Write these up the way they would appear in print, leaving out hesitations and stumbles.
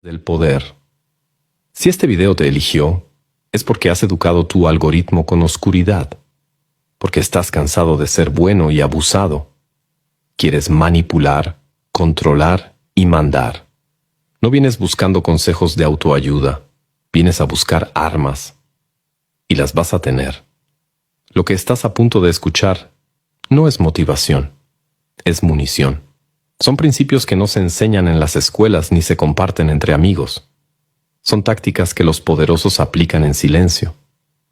del poder. Si este video te eligió, es porque has educado tu algoritmo con oscuridad, porque estás cansado de ser bueno y abusado. Quieres manipular, controlar y mandar. No vienes buscando consejos de autoayuda, vienes a buscar armas. Y las vas a tener. Lo que estás a punto de escuchar no es motivación, es munición. Son principios que no se enseñan en las escuelas ni se comparten entre amigos. Son tácticas que los poderosos aplican en silencio.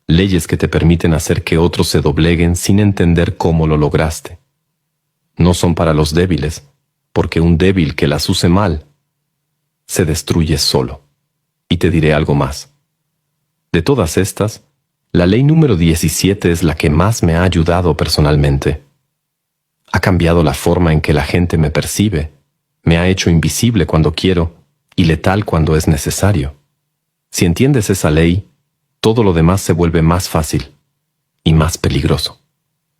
Leyes que te permiten hacer que otros se dobleguen sin entender cómo lo lograste. No son para los débiles, porque un débil que las use mal se destruye solo. Y te diré algo más. De todas estas, la ley número 17 es la que más me ha ayudado personalmente. Ha cambiado la forma en que la gente me percibe, me ha hecho invisible cuando quiero y letal cuando es necesario. Si entiendes esa ley, todo lo demás se vuelve más fácil y más peligroso.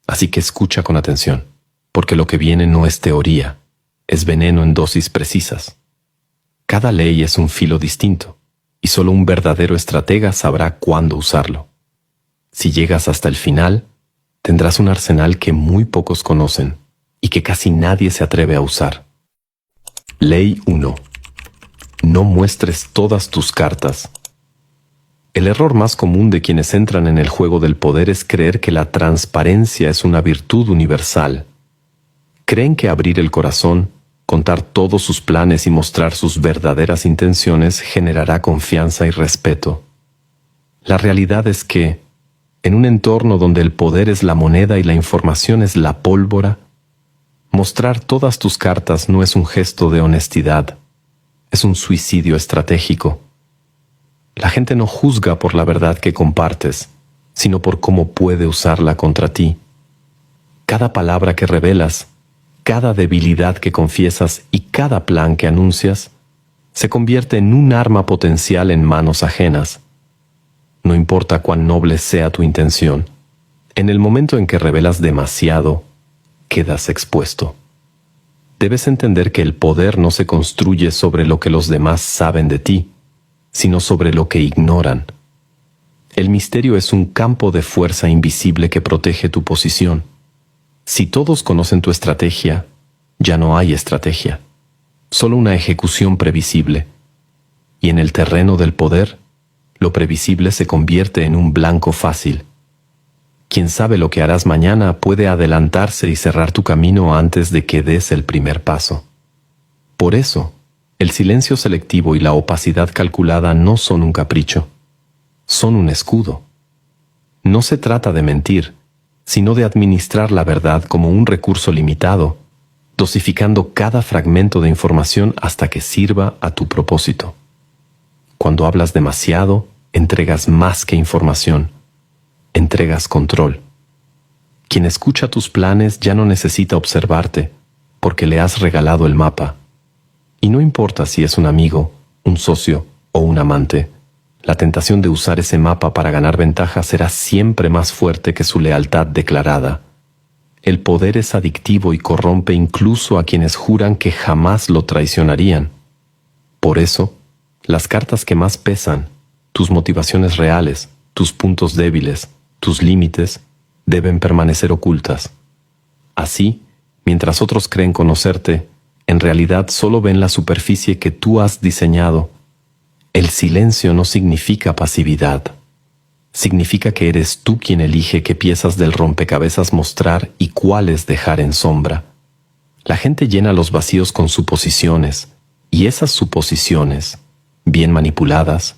Así que escucha con atención, porque lo que viene no es teoría, es veneno en dosis precisas. Cada ley es un filo distinto, y solo un verdadero estratega sabrá cuándo usarlo. Si llegas hasta el final, tendrás un arsenal que muy pocos conocen y que casi nadie se atreve a usar. Ley 1. No muestres todas tus cartas. El error más común de quienes entran en el juego del poder es creer que la transparencia es una virtud universal. Creen que abrir el corazón, contar todos sus planes y mostrar sus verdaderas intenciones generará confianza y respeto. La realidad es que, en un entorno donde el poder es la moneda y la información es la pólvora, mostrar todas tus cartas no es un gesto de honestidad, es un suicidio estratégico. La gente no juzga por la verdad que compartes, sino por cómo puede usarla contra ti. Cada palabra que revelas, cada debilidad que confiesas y cada plan que anuncias se convierte en un arma potencial en manos ajenas. No importa cuán noble sea tu intención, en el momento en que revelas demasiado, quedas expuesto. Debes entender que el poder no se construye sobre lo que los demás saben de ti, sino sobre lo que ignoran. El misterio es un campo de fuerza invisible que protege tu posición. Si todos conocen tu estrategia, ya no hay estrategia, solo una ejecución previsible. Y en el terreno del poder, lo previsible se convierte en un blanco fácil. Quien sabe lo que harás mañana puede adelantarse y cerrar tu camino antes de que des el primer paso. Por eso, el silencio selectivo y la opacidad calculada no son un capricho, son un escudo. No se trata de mentir, sino de administrar la verdad como un recurso limitado, dosificando cada fragmento de información hasta que sirva a tu propósito. Cuando hablas demasiado, entregas más que información, entregas control. Quien escucha tus planes ya no necesita observarte, porque le has regalado el mapa. Y no importa si es un amigo, un socio o un amante, la tentación de usar ese mapa para ganar ventaja será siempre más fuerte que su lealtad declarada. El poder es adictivo y corrompe incluso a quienes juran que jamás lo traicionarían. Por eso, las cartas que más pesan, tus motivaciones reales, tus puntos débiles, tus límites, deben permanecer ocultas. Así, mientras otros creen conocerte, en realidad solo ven la superficie que tú has diseñado. El silencio no significa pasividad. Significa que eres tú quien elige qué piezas del rompecabezas mostrar y cuáles dejar en sombra. La gente llena los vacíos con suposiciones, y esas suposiciones, bien manipuladas,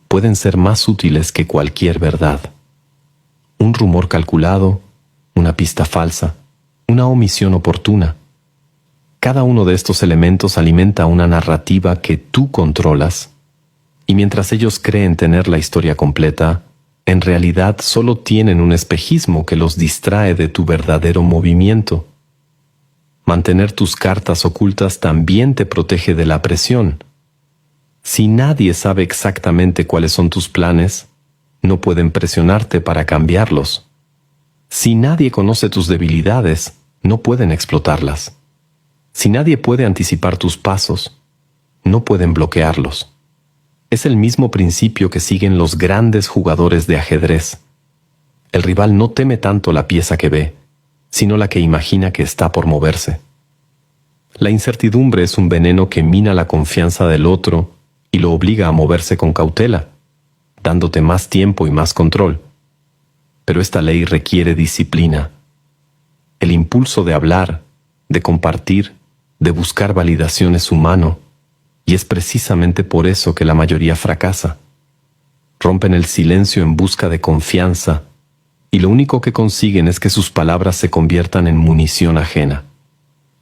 pueden ser más útiles que cualquier verdad. Un rumor calculado, una pista falsa, una omisión oportuna. Cada uno de estos elementos alimenta una narrativa que tú controlas, y mientras ellos creen tener la historia completa, en realidad solo tienen un espejismo que los distrae de tu verdadero movimiento. Mantener tus cartas ocultas también te protege de la presión. Si nadie sabe exactamente cuáles son tus planes, no pueden presionarte para cambiarlos. Si nadie conoce tus debilidades, no pueden explotarlas. Si nadie puede anticipar tus pasos, no pueden bloquearlos. Es el mismo principio que siguen los grandes jugadores de ajedrez. El rival no teme tanto la pieza que ve, sino la que imagina que está por moverse. La incertidumbre es un veneno que mina la confianza del otro y lo obliga a moverse con cautela, dándote más tiempo y más control. Pero esta ley requiere disciplina. El impulso de hablar, de compartir, de buscar validación es humano, y es precisamente por eso que la mayoría fracasa. Rompen el silencio en busca de confianza, y lo único que consiguen es que sus palabras se conviertan en munición ajena.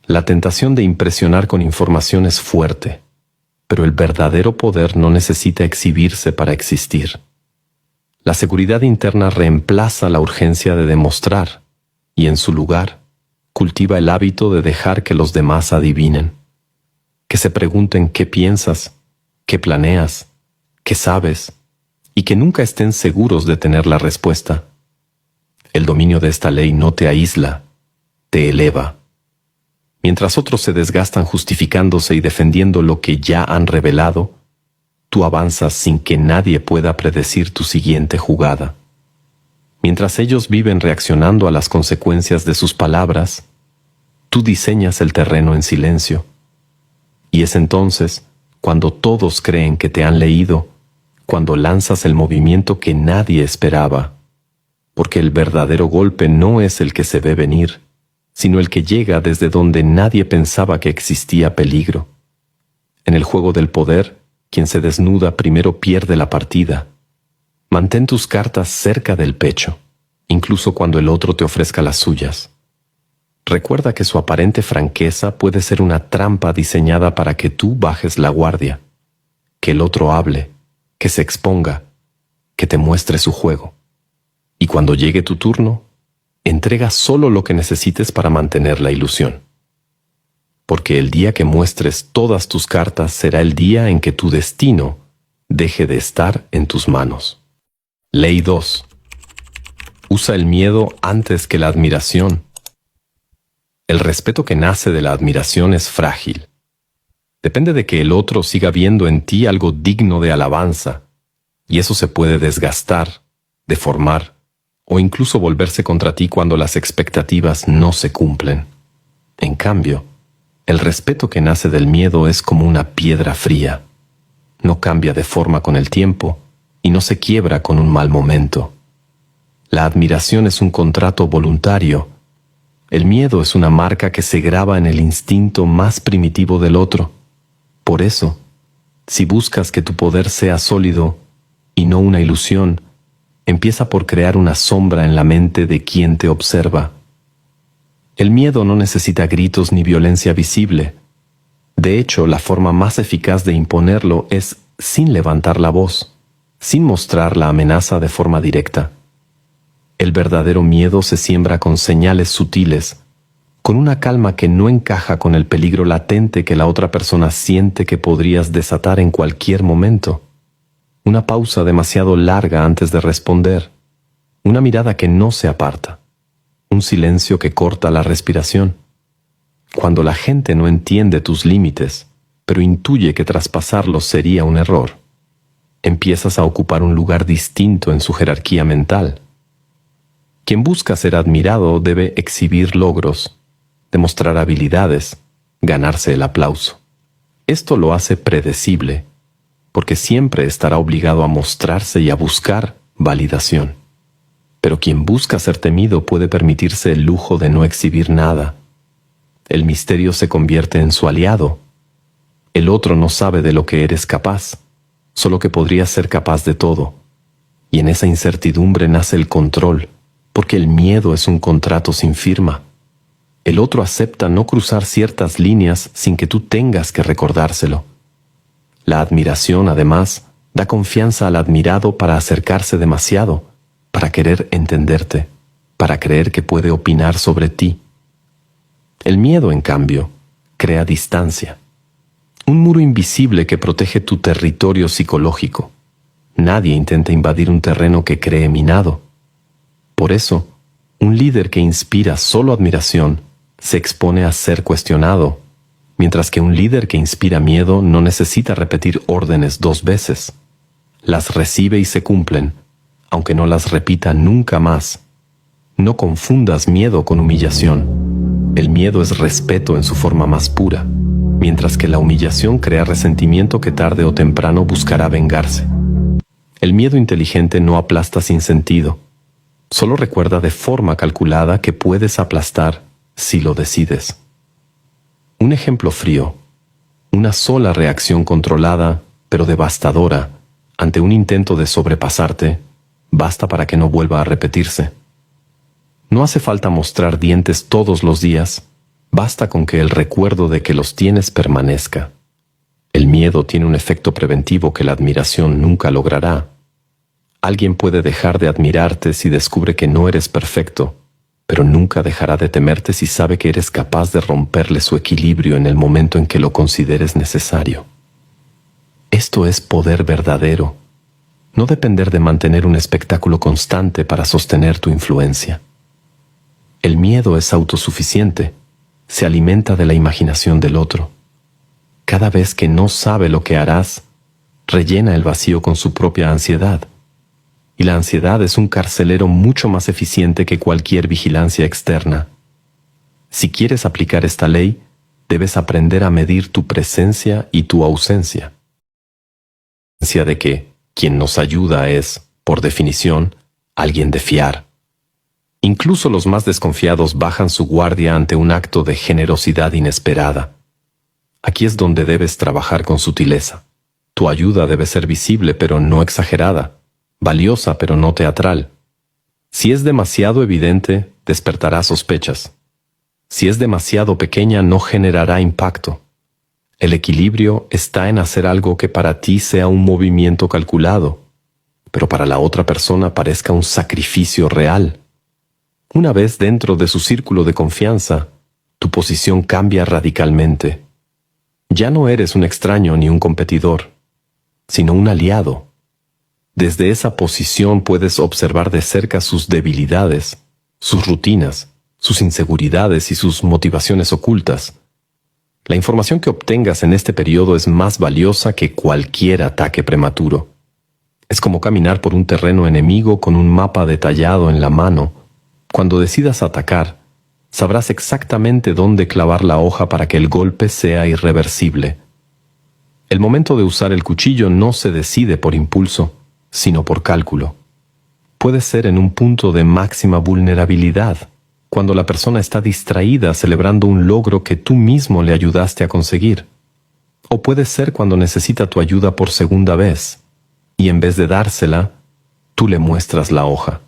La tentación de impresionar con información es fuerte, pero el verdadero poder no necesita exhibirse para existir. La seguridad interna reemplaza la urgencia de demostrar, y en su lugar, cultiva el hábito de dejar que los demás adivinen, que se pregunten qué piensas, qué planeas, qué sabes, y que nunca estén seguros de tener la respuesta. El dominio de esta ley no te aísla, te eleva. Mientras otros se desgastan justificándose y defendiendo lo que ya han revelado, tú avanzas sin que nadie pueda predecir tu siguiente jugada. Mientras ellos viven reaccionando a las consecuencias de sus palabras, tú diseñas el terreno en silencio. Y es entonces, cuando todos creen que te han leído, cuando lanzas el movimiento que nadie esperaba, porque el verdadero golpe no es el que se ve venir, sino el que llega desde donde nadie pensaba que existía peligro. En el juego del poder, quien se desnuda primero pierde la partida. Mantén tus cartas cerca del pecho, incluso cuando el otro te ofrezca las suyas. Recuerda que su aparente franqueza puede ser una trampa diseñada para que tú bajes la guardia, que el otro hable, que se exponga, que te muestre su juego. Y cuando llegue tu turno, entrega solo lo que necesites para mantener la ilusión. Porque el día que muestres todas tus cartas será el día en que tu destino deje de estar en tus manos. Ley 2. Usa el miedo antes que la admiración. El respeto que nace de la admiración es frágil. Depende de que el otro siga viendo en ti algo digno de alabanza, y eso se puede desgastar, deformar, o incluso volverse contra ti cuando las expectativas no se cumplen. En cambio, el respeto que nace del miedo es como una piedra fría. No cambia de forma con el tiempo y no se quiebra con un mal momento. La admiración es un contrato voluntario. El miedo es una marca que se graba en el instinto más primitivo del otro. Por eso, si buscas que tu poder sea sólido y no una ilusión, empieza por crear una sombra en la mente de quien te observa. El miedo no necesita gritos ni violencia visible. De hecho, la forma más eficaz de imponerlo es sin levantar la voz, sin mostrar la amenaza de forma directa. El verdadero miedo se siembra con señales sutiles, con una calma que no encaja con el peligro latente que la otra persona siente que podrías desatar en cualquier momento. Una pausa demasiado larga antes de responder, una mirada que no se aparta, un silencio que corta la respiración. Cuando la gente no entiende tus límites, pero intuye que traspasarlos sería un error, empiezas a ocupar un lugar distinto en su jerarquía mental. Quien busca ser admirado debe exhibir logros, demostrar habilidades, ganarse el aplauso. Esto lo hace predecible, porque siempre estará obligado a mostrarse y a buscar validación. Pero quien busca ser temido puede permitirse el lujo de no exhibir nada. El misterio se convierte en su aliado. El otro no sabe de lo que eres capaz, solo que podrías ser capaz de todo. Y en esa incertidumbre nace el control, porque el miedo es un contrato sin firma. El otro acepta no cruzar ciertas líneas sin que tú tengas que recordárselo. La admiración, además, da confianza al admirado para acercarse demasiado, para querer entenderte, para creer que puede opinar sobre ti. El miedo, en cambio, crea distancia. Un muro invisible que protege tu territorio psicológico. Nadie intenta invadir un terreno que cree minado. Por eso, un líder que inspira solo admiración se expone a ser cuestionado, mientras que un líder que inspira miedo no necesita repetir órdenes 2 veces. las recibe y se cumplen, aunque no las repita nunca más. No confundas miedo con humillación. El miedo es respeto en su forma más pura, mientras que la humillación crea resentimiento que tarde o temprano buscará vengarse. El miedo inteligente no aplasta sin sentido. Solo recuerda de forma calculada que puedes aplastar si lo decides. Un ejemplo frío. Una sola reacción controlada, pero devastadora, ante un intento de sobrepasarte, basta para que no vuelva a repetirse. No hace falta mostrar dientes todos los días, basta con que el recuerdo de que los tienes permanezca. El miedo tiene un efecto preventivo que la admiración nunca logrará. Alguien puede dejar de admirarte si descubre que no eres perfecto, pero nunca dejará de temerte si sabe que eres capaz de romperle su equilibrio en el momento en que lo consideres necesario. Esto es poder verdadero, no depender de mantener un espectáculo constante para sostener tu influencia. El miedo es autosuficiente, se alimenta de la imaginación del otro. Cada vez que no sabe lo que harás, rellena el vacío con su propia ansiedad. Y la ansiedad es un carcelero mucho más eficiente que cualquier vigilancia externa. Si quieres aplicar esta ley, debes aprender a medir tu presencia y tu ausencia. De que quien nos ayuda es, por definición, alguien de fiar. Incluso los más desconfiados bajan su guardia ante un acto de generosidad inesperada. Aquí es donde debes trabajar con sutileza. Tu ayuda debe ser visible pero no exagerada, valiosa pero no teatral. Si es demasiado evidente, despertará sospechas. Si es demasiado pequeña, no generará impacto. El equilibrio está en hacer algo que para ti sea un movimiento calculado, pero para la otra persona parezca un sacrificio real. Una vez dentro de su círculo de confianza, tu posición cambia radicalmente. Ya no eres un extraño ni un competidor, sino un aliado. Desde esa posición puedes observar de cerca sus debilidades, sus rutinas, sus inseguridades y sus motivaciones ocultas. La información que obtengas en este periodo es más valiosa que cualquier ataque prematuro. Es como caminar por un terreno enemigo con un mapa detallado en la mano. Cuando decidas atacar, sabrás exactamente dónde clavar la hoja para que el golpe sea irreversible. El momento de usar el cuchillo no se decide por impulso, sino por cálculo. Puede ser en un punto de máxima vulnerabilidad, cuando la persona está distraída celebrando un logro que tú mismo le ayudaste a conseguir. O puede ser cuando necesita tu ayuda por segunda vez, y en vez de dársela, tú le muestras la hoja.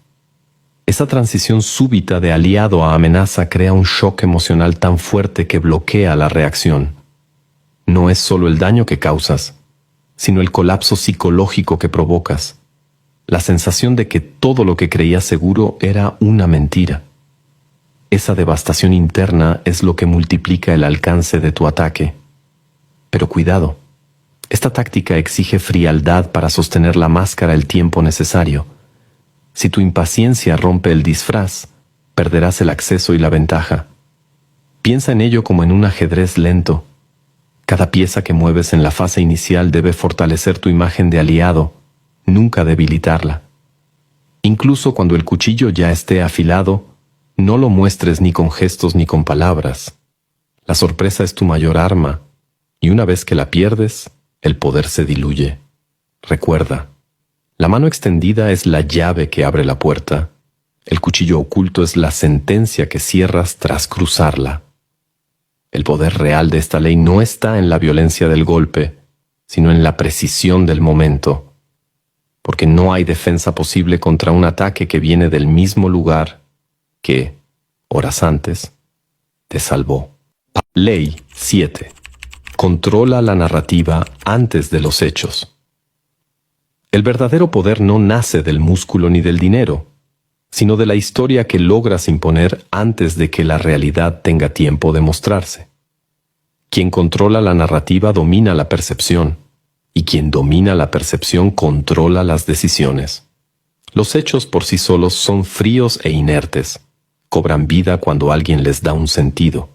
Esa transición súbita de aliado a amenaza crea un shock emocional tan fuerte que bloquea la reacción. No es solo el daño que causas, sino el colapso psicológico que provocas. La sensación de que todo lo que creías seguro era una mentira. Esa devastación interna es lo que multiplica el alcance de tu ataque. Pero cuidado, esta táctica exige frialdad para sostener la máscara el tiempo necesario. Si tu impaciencia rompe el disfraz, perderás el acceso y la ventaja. Piensa en ello como en un ajedrez lento. Cada pieza que mueves en la fase inicial debe fortalecer tu imagen de aliado, nunca debilitarla. Incluso cuando el cuchillo ya esté afilado, no lo muestres ni con gestos ni con palabras. La sorpresa es tu mayor arma, y una vez que la pierdes, el poder se diluye. Recuerda, la mano extendida es la llave que abre la puerta. El cuchillo oculto es la sentencia que cierras tras cruzarla. El poder real de esta ley no está en la violencia del golpe, sino en la precisión del momento. Porque no hay defensa posible contra un ataque que viene del mismo lugar que, horas antes, te salvó. Ley 7. Controla la narrativa antes de los hechos. El verdadero poder no nace del músculo ni del dinero, sino de la historia que logras imponer antes de que la realidad tenga tiempo de mostrarse. Quien controla la narrativa domina la percepción, y quien domina la percepción controla las decisiones. Los hechos por sí solos son fríos e inertes. Cobran vida cuando alguien les da un sentido.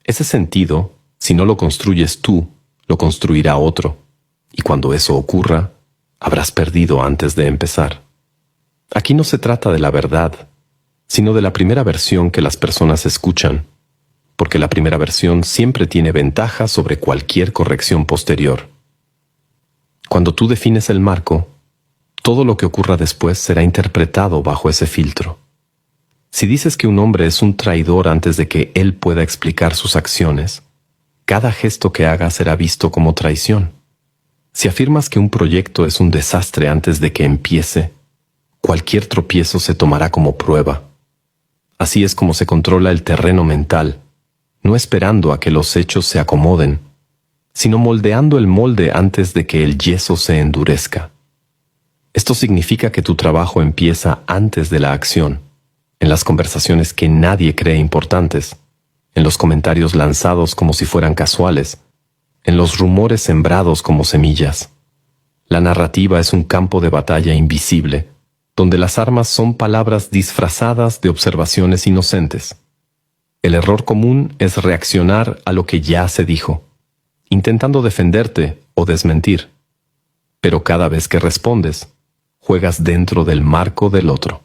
Ese sentido, si no lo construyes tú, lo construirá otro. Y cuando eso ocurra, habrás perdido antes de empezar. Aquí no se trata de la verdad, sino de la primera versión que las personas escuchan, porque la primera versión siempre tiene ventaja sobre cualquier corrección posterior. Cuando tú defines el marco, todo lo que ocurra después será interpretado bajo ese filtro. Si dices que un hombre es un traidor antes de que él pueda explicar sus acciones, cada gesto que haga será visto como traición. Si afirmas que un proyecto es un desastre antes de que empiece, cualquier tropiezo se tomará como prueba. Así es como se controla el terreno mental, no esperando a que los hechos se acomoden, sino moldeando el molde antes de que el yeso se endurezca. Esto significa que tu trabajo empieza antes de la acción, en las conversaciones que nadie cree importantes, en los comentarios lanzados como si fueran casuales, en los rumores sembrados como semillas. La narrativa es un campo de batalla invisible, donde las armas son palabras disfrazadas de observaciones inocentes. El error común es reaccionar a lo que ya se dijo, intentando defenderte o desmentir. Pero cada vez que respondes, juegas dentro del marco del otro.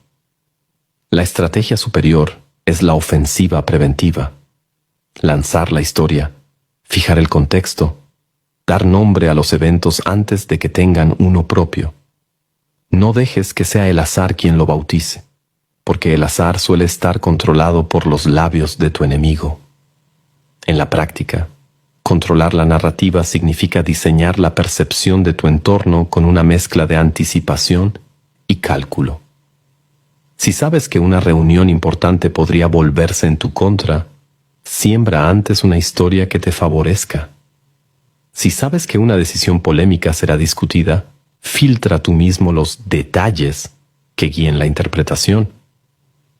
La estrategia superior es la ofensiva preventiva. Lanzar la historia, fijar el contexto, dar nombre a los eventos antes de que tengan uno propio. No dejes que sea el azar quien lo bautice, porque el azar suele estar controlado por los labios de tu enemigo. En la práctica, controlar la narrativa significa diseñar la percepción de tu entorno con una mezcla de anticipación y cálculo. Si sabes que una reunión importante podría volverse en tu contra, siembra antes una historia que te favorezca. Si sabes que una decisión polémica será discutida, filtra tú mismo los detalles que guíen la interpretación.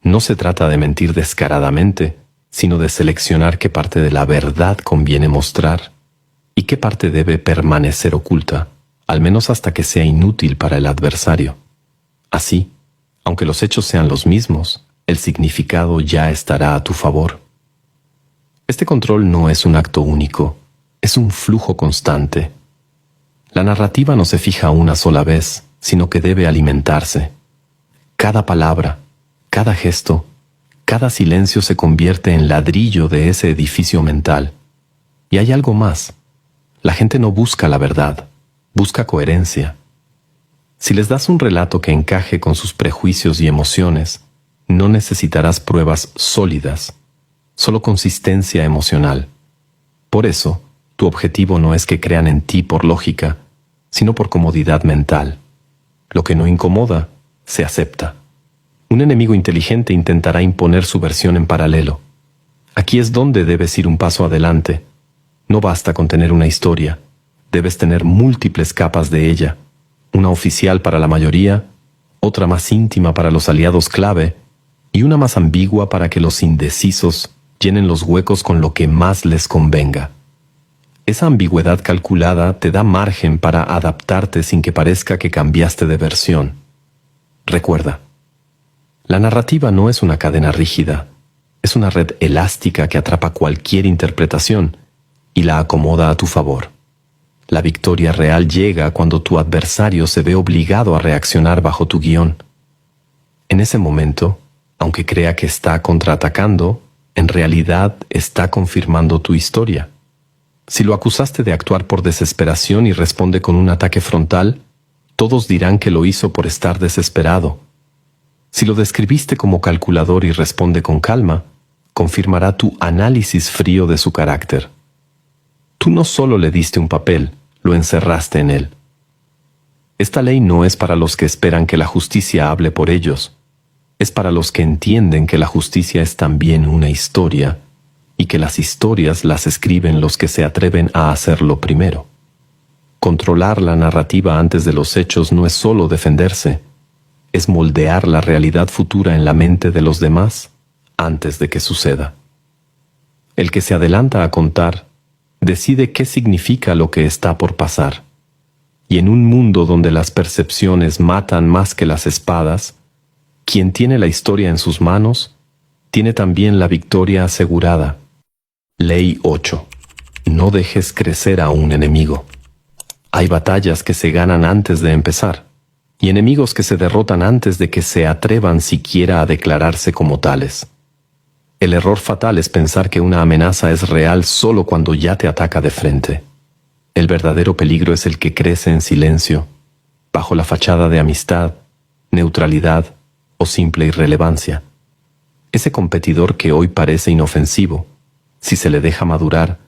No se trata de mentir descaradamente, sino de seleccionar qué parte de la verdad conviene mostrar y qué parte debe permanecer oculta, al menos hasta que sea inútil para el adversario. Así, aunque los hechos sean los mismos, el significado ya estará a tu favor. Este control no es un acto único, es un flujo constante. La narrativa no se fija una sola vez, sino que debe alimentarse. Cada palabra, cada gesto, cada silencio se convierte en ladrillo de ese edificio mental. Y hay algo más. La gente no busca la verdad, busca coherencia. Si les das un relato que encaje con sus prejuicios y emociones, no necesitarás pruebas sólidas, solo consistencia emocional. Por eso, tu objetivo no es que crean en ti por lógica, sino por comodidad mental. Lo que no incomoda, se acepta. Un enemigo inteligente intentará imponer su versión en paralelo. Aquí es donde debes ir un paso adelante. No basta con tener una historia, debes tener múltiples capas de ella. Una oficial para la mayoría, otra más íntima para los aliados clave y una más ambigua para que los indecisos llenen los huecos con lo que más les convenga. Esa ambigüedad calculada te da margen para adaptarte sin que parezca que cambiaste de versión. Recuerda, la narrativa no es una cadena rígida, es una red elástica que atrapa cualquier interpretación y la acomoda a tu favor. La victoria real llega cuando tu adversario se ve obligado a reaccionar bajo tu guión. En ese momento, aunque crea que está contraatacando, en realidad está confirmando tu historia. Si lo acusaste de actuar por desesperación y responde con un ataque frontal, todos dirán que lo hizo por estar desesperado. Si lo describiste como calculador y responde con calma, confirmará tu análisis frío de su carácter. Tú no solo le diste un papel, lo encerraste en él. Esta ley no es para los que esperan que la justicia hable por ellos, es para los que entienden que la justicia es también una historia y que las historias las escriben los que se atreven a hacerlo primero. Controlar la narrativa antes de los hechos no es solo defenderse, es moldear la realidad futura en la mente de los demás antes de que suceda. El que se adelanta a contar decide qué significa lo que está por pasar. Y en un mundo donde las percepciones matan más que las espadas, quien tiene la historia en sus manos, tiene también la victoria asegurada. Ley 8. No dejes crecer a un enemigo. Hay batallas que se ganan antes de empezar, y enemigos que se derrotan antes de que se atrevan siquiera a declararse como tales. El error fatal es pensar que una amenaza es real solo cuando ya te ataca de frente. El verdadero peligro es el que crece en silencio, bajo la fachada de amistad, neutralidad o simple irrelevancia. Ese competidor que hoy parece inofensivo, si se le deja madurar,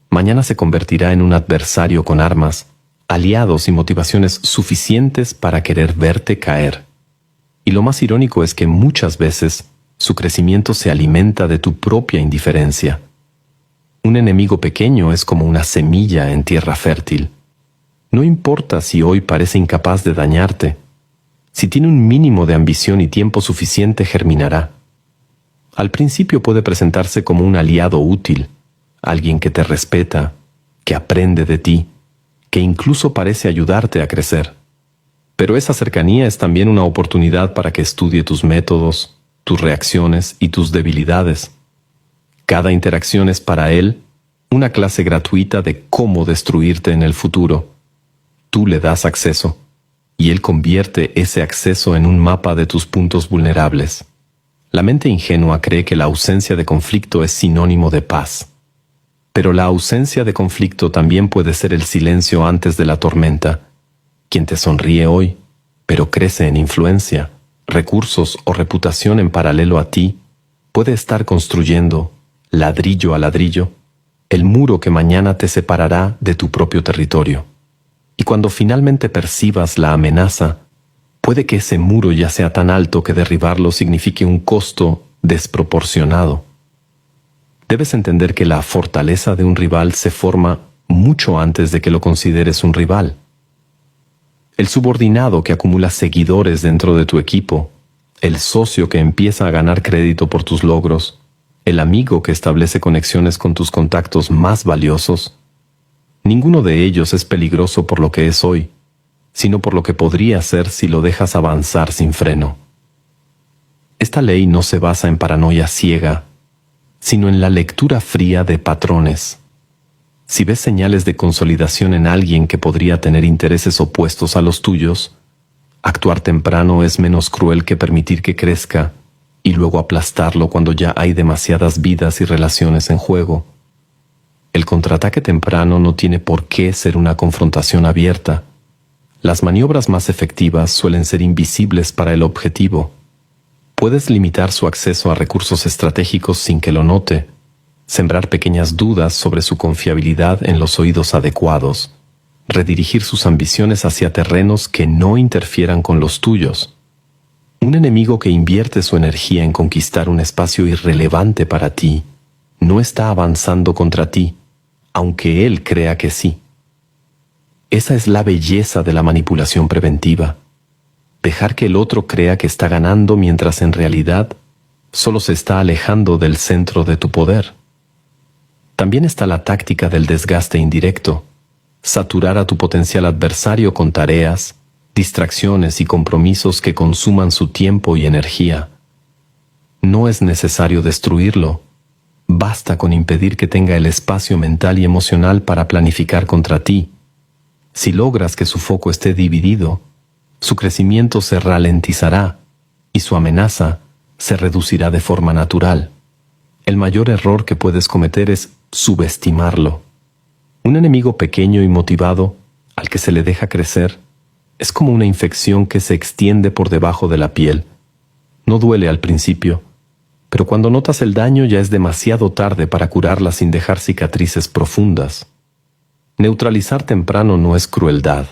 mañana se convertirá en un adversario con armas, aliados y motivaciones suficientes para querer verte caer. Y lo más irónico es que muchas veces su crecimiento se alimenta de tu propia indiferencia. Un enemigo pequeño es como una semilla en tierra fértil. No importa si hoy parece incapaz de dañarte, si tiene un mínimo de ambición y tiempo suficiente germinará. Al principio puede presentarse como un aliado útil, alguien que te respeta, que aprende de ti, que incluso parece ayudarte a crecer. Pero esa cercanía es también una oportunidad para que estudie tus métodos, tus reacciones y tus debilidades. Cada interacción es para él una clase gratuita de cómo destruirte en el futuro. Tú le das acceso, y él convierte ese acceso en un mapa de tus puntos vulnerables. La mente ingenua cree que la ausencia de conflicto es sinónimo de paz. Pero la ausencia de conflicto también puede ser el silencio antes de la tormenta. Quien te sonríe hoy, pero crece en influencia, recursos o reputación en paralelo a ti, puede estar construyendo, ladrillo a ladrillo, el muro que mañana te separará de tu propio territorio. Y cuando finalmente percibas la amenaza, puede que ese muro ya sea tan alto que derribarlo signifique un costo desproporcionado. Debes entender que la fortaleza de un rival se forma mucho antes de que lo consideres un rival. El subordinado que acumula seguidores dentro de tu equipo, el socio que empieza a ganar crédito por tus logros, el amigo que establece conexiones con tus contactos más valiosos, ninguno de ellos es peligroso por lo que es hoy, sino por lo que podría ser si lo dejas avanzar sin freno. Esta ley no se basa en paranoia ciega, sino en la lectura fría de patrones. Si ves señales de consolidación en alguien que podría tener intereses opuestos a los tuyos, actuar temprano es menos cruel que permitir que crezca y luego aplastarlo cuando ya hay demasiadas vidas y relaciones en juego. El contraataque temprano no tiene por qué ser una confrontación abierta. Las maniobras más efectivas suelen ser invisibles para el objetivo. Puedes limitar su acceso a recursos estratégicos sin que lo note, sembrar pequeñas dudas sobre su confiabilidad en los oídos adecuados, redirigir sus ambiciones hacia terrenos que no interfieran con los tuyos. Un enemigo que invierte su energía en conquistar un espacio irrelevante para ti, no está avanzando contra ti, aunque él crea que sí. Esa es la belleza de la manipulación preventiva. Dejar que el otro crea que está ganando mientras en realidad solo se está alejando del centro de tu poder. También está la táctica del desgaste indirecto, saturar a tu potencial adversario con tareas, distracciones y compromisos que consuman su tiempo y energía. No es necesario destruirlo, basta con impedir que tenga el espacio mental y emocional para planificar contra ti. Si logras que su foco esté dividido, su crecimiento se ralentizará y su amenaza se reducirá de forma natural. El mayor error que puedes cometer es subestimarlo. Un enemigo pequeño y motivado, al que se le deja crecer, es como una infección que se extiende por debajo de la piel. No duele al principio, pero cuando notas el daño ya es demasiado tarde para curarla sin dejar cicatrices profundas. Neutralizar temprano no es crueldad,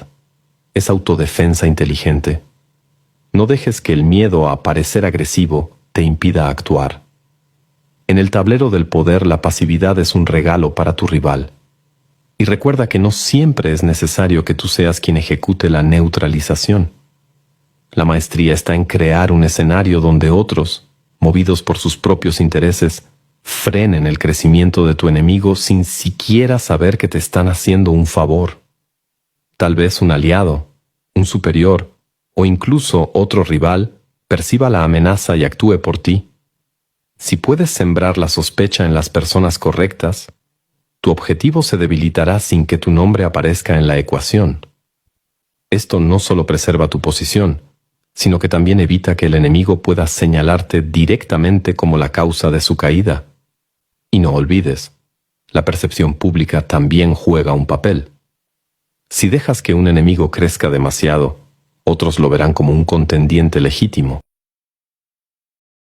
es autodefensa inteligente. No dejes que el miedo a parecer agresivo te impida actuar. En el tablero del poder, la pasividad es un regalo para tu rival. Y recuerda que no siempre es necesario que tú seas quien ejecute la neutralización. La maestría está en crear un escenario donde otros, movidos por sus propios intereses, frenen el crecimiento de tu enemigo sin siquiera saber que te están haciendo un favor. Tal vez un aliado, un superior o incluso otro rival perciba la amenaza y actúe por ti. Si puedes sembrar la sospecha en las personas correctas, tu objetivo se debilitará sin que tu nombre aparezca en la ecuación. Esto no solo preserva tu posición, sino que también evita que el enemigo pueda señalarte directamente como la causa de su caída. Y no olvides, la percepción pública también juega un papel. Si dejas que un enemigo crezca demasiado, otros lo verán como un contendiente legítimo.